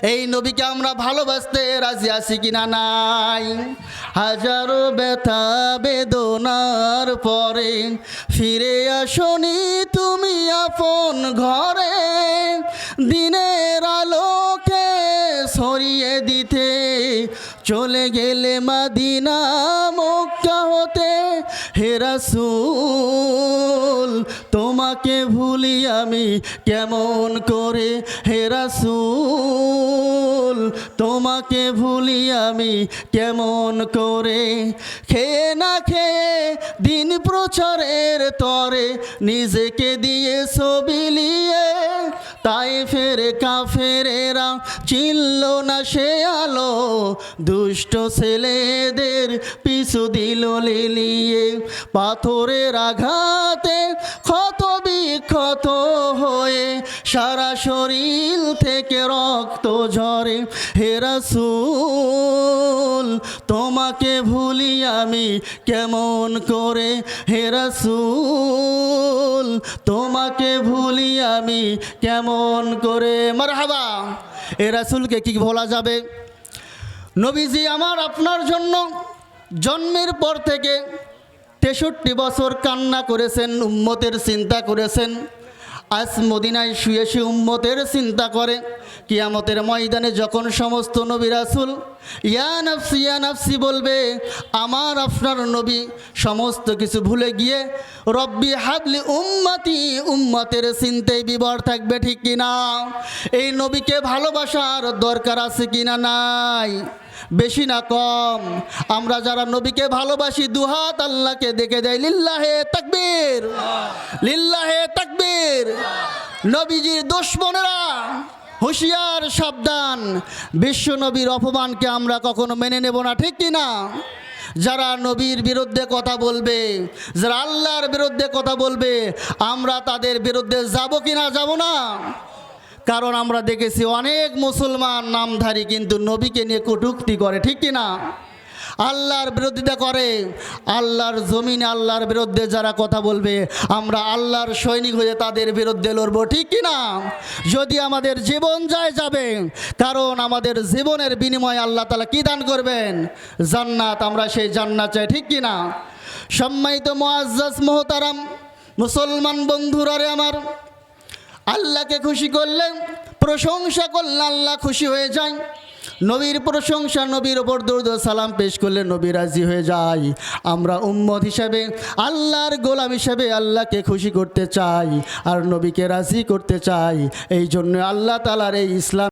এই নবীকে আমরা ভালোবাসতে রাজি আছি কিনা নাই? হাজারো ব্যথা বেদনার পরে ফিরে আসনি তুমি আপন ঘরে, দিনের আলোকে ছড়িয়ে দিতে চলে গেলে মদিনা মক্কা হতে। হে রাসূল তোমাকে ভুলি আমি কেমন করে, হে রাসূল তোমাকে ভুলি আমি কেমন করে। খেয়ে না খেয়ে দিন প্রচারের তরে নিজেকে দিয়ে বিলিয়ে, তাই ফেরে কাফেরেরা চিনল না সে আলো, দুষ্ট ছেলেদের পিছু দিল লিলিয়ে। পাথরের আঘাতে ক্ষত বিক্ষত হয়ে সারা শরীর থেকে রক্ত ঝরে। হে রাসূল তোমাকে ভুলি আমি কেমন করে, হে রাসূল তোমাকে ভুলি আমি কেমন করে। মারহাবা। এ রাসূলকে কি ভোলা যাবে? নবীজি আমার আপনার জন্য জন্মের পর থেকে 63 বছর কান্না করেছেন, উম্মতের চিন্তা করেছেন। আজ মদিনায় শুয়ে শুয়ে উম্মতের চিন্তা করে। কিয়ামতের ময়দানে যখন সমস্ত নবী রাসূল ইয়া নাফসি বলবে, আমার আপনার নবী সমস্ত কিছু ভুলে গিয়ে রব্বি হাবলি উম্মতি, উম্মতের চিন্তায় বিবর থাকবে, ঠিক কিনা? এই নবীকে ভালোবাসার দরকার আছে কিনা নাই? বেশি না কম? আমরা যারা নবীকে ভালোবাসি দুহাত আল্লাহকে দেখে দেয়, লিল্লাহে তাকবীর, লিল্লাহে তাকবীর। নবীজির দুশমনেরা হুঁশিয়ার, সাবধান, বিশ্ব নবীর অপমানকে আমরা কখনো মেনে নেব না, ঠিক কিনা? যারা নবীর বিরুদ্ধে কথা বলবে, যারা আল্লাহর বিরুদ্ধে কথা বলবে, আমরা তাদের বিরুদ্ধে যাব কিনা? যাব না। কারণ আমরা দেখেছি অনেক মুসলমান নামধারী কিন্তু নবীকে নিয়ে কটূক্তি করে, ঠিক কিনা? আল্লাহর বিরোধিতা করে। আল্লাহর জমিনে আল্লাহর বিরুদ্ধে যারা কথা বলবে, আমরা আল্লাহর সৈনিক হয়ে তাদের বিরুদ্ধে লড়ব, ঠিক কিনা? যদি আমাদের জীবন যায় যাবে, কারণ আমাদের জীবনের বিনিময়ে আল্লাহ তাআলা কি দান করবেন? জান্নাত। আমরা সেই জান্নাত চাই, ঠিক কিনা? সম্মানিত মুআজ্জাজ মুহতারাম মুসলমান বন্ধুরা রে আমার, আল্লাহকে খুশি করলে, প্রশংসা করলে আল্লাহ খুশি হয়ে যায়। নবীর প্রশংসা, নবীর ওপর দরুদ ও সালাম পেশ করলে নবী রাজি হয়ে যায়। আমরা উম্মত হিসাবে, আল্লাহর গোলাম হিসাবে আল্লাহকে খুশি করতে চাই আর নবীকে রাজি করতে চাই। এই জন্য আল্লাহ তাআলার এই ইসলাম